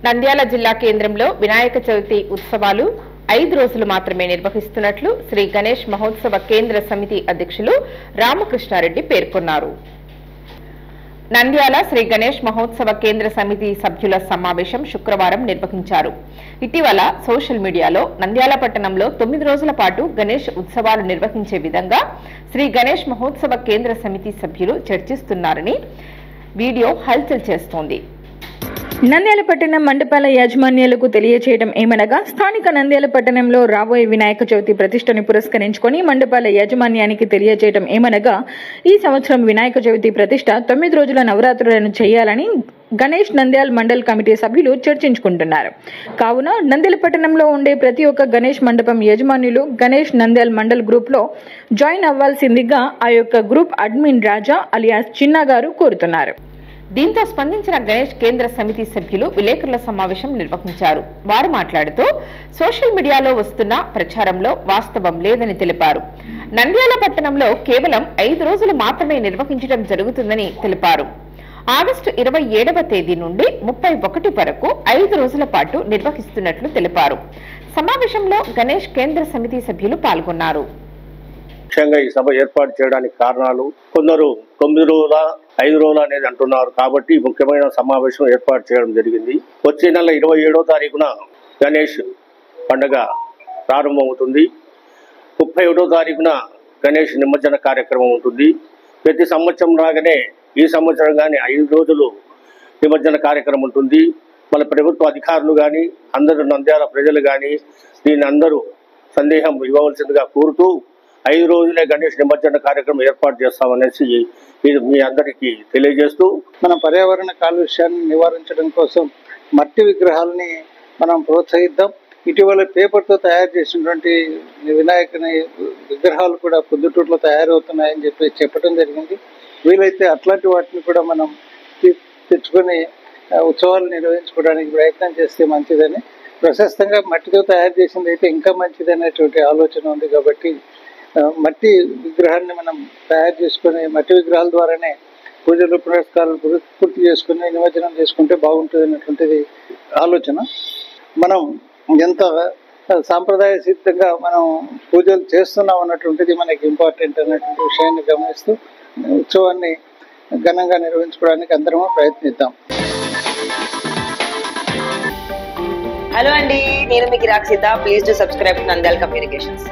నంద్యాల జిల్లా కేంద్రంలో వినాయక చవితి ఉత్సవాలు 5 రోజులు మాత్రమే నిర్వహిస్తున్నట్లు శ్రీ గణేష్ మహోత్సవ కేంద్ర సమితి అధ్యక్షులు రామకృష్ణారెడ్డి పేర్కొన్నారు. నంద్యాల శ్రీ గణేష్ మహోత్సవ కేంద్ర సమితి సభ్యుల సమావేశం శుక్రవారం నిర్వహించారు. ఇటీవల సోషల్ మీడియాలో నంద్యాల పట్టణంలో 9 రోజుల పాటు గణేష్ ఉత్సవాలు నిర్వహించే విధంగా శ్రీ గణేష్ మహోత్సవ కేంద్ర సమితి సభ్యులు చర్చిస్తున్నారని వీడియో హల్చల్ చేస్తోంది. నంద్యాల పట్టణం మండపాల యాజమాన్యాలకు తెలియచేయడం ఏమనగా, స్థానిక నంద్యాల పట్టణంలో రాబోయే వినాయక చవితి ప్రతిష్టని పురస్కరించుకొని మండపాల యాజమాన్యానికి తెలియచేయడం ఏమనగా, ఈ సంవత్సరం వినాయక చవితి ప్రతిష్ట 9 రోజుల నవరాత్రులను చేయాలని గణేష్ నంద్యాల్ మండల్ కమిటీ సభ్యులు చర్చించుకుంటున్నారు. కావున నంద్యాల పట్టణంలో ఉండే ప్రతి ఒక్క గణేష్ మండపం యజమానులు గణేష్ నంద్యాల్ మండల్ గ్రూప్ లో జాయిన్ అవ్వాల్సిందిగా ఆ యొక్క గ్రూప్ అడ్మిన్ రాజా అలియాస్ చిన్నా గారు కోరుతున్నారు. దీంతో స్పందించిన గణేష్ కేంద్ర సమితి సభ్యులు విలేకరుల సమావేశం నిర్వహించారు. వారు మాట్లాడుతూ సోషల్ మీడియాలో వస్తున్న ప్రచారంలో వాస్తవం లేదని తెలిపారు. నంద్యాల పట్టణంలో కేవలం 5 రోజులు మాత్రమే నిర్వహించడం జరుగుతుందని తెలిపారు. ఆగస్టు 27వ తేదీ నుండి 31 వరకు 5 రోజుల పాటు నిర్వహిస్తున్నట్లు తెలిపారు. సమావేశంలో గణేష్ కేంద్ర సమితి సభ్యులు పాల్గొన్నారు. ముఖ్యంగా ఈ సభ ఏర్పాటు చేయడానికి కారణాలు, కొందరు 9 రోజుల 5 రోజులు అనేది అంటున్నారు. కాబట్టి ముఖ్యమైన సమావేశం ఏర్పాటు చేయడం జరిగింది. వచ్చే నెల 27వ తారీఖున గణేష్ పండుగ ప్రారంభమవుతుంది. 31వ తారీఖున గణేష్ నిమజ్జన కార్యక్రమం ఉంటుంది. ప్రతి సంవత్సరం లాగానే ఈ సంవత్సరం కానీ 5 రోజులు నిమజ్జన కార్యక్రమం ఉంటుంది. మన ప్రభుత్వ అధికారులు కానీ అందరూ నంద్యాల ప్రజలు కానీ దీన్ని అందరూ సందేహం ఇవ్వవలసిందిగా కోరుతూ 5 రోజులే గణేష్ నిమజ్జన కార్యక్రమం ఏర్పాటు చేస్తామనేసి మీ అందరికీ తెలియజేస్తూ, మనం పర్యావరణ కాలుష్యాన్ని నివారించడం కోసం మట్టి విగ్రహాలని మనం ప్రోత్సహిద్దాం. ఇటీవల పేపర్తో తయారు చేసినటువంటి వినాయకుని విగ్రహాలు కూడా పొద్దుటూరులో తయారవుతున్నాయని చెప్పడం జరిగింది. వీలైతే అట్లాంటి వాటిని కూడా మనం తెచ్చుకొని ఉత్సవాలు నిర్వహించుకోవడానికి ప్రయత్నం చేస్తే మంచిదని, ప్రశస్తంగా మట్టితో తయారు చేసింది అయితే ఇంకా మంచిది అనేటువంటి ఆలోచన ఉంది. కాబట్టి మట్టి విగ్రహాన్ని మనం తయారు చేసుకుని మట్టి విగ్రహాల ద్వారానే పూజలు పురస్కారాలు పూర్తి చేసుకుని నిమజ్జనం చేసుకుంటే బాగుంటుంది అనేటువంటిది ఆలోచన. మనం ఎంత సాంప్రదాయ సిద్ధంగా మనం పూజలు చేస్తున్నాం అన్నటువంటిది మనకి ఇంపార్టెంట్ అనేటువంటి విషయాన్ని గమనిస్తూ ఉత్సవాన్ని ఘనంగా నిర్వహించుకోవడానికి అందరము ప్రయత్నిద్దాం. హలో అండి, నేను మీ కిరాక్ సిద్ధ. Please do subscribe to Nandyal communications.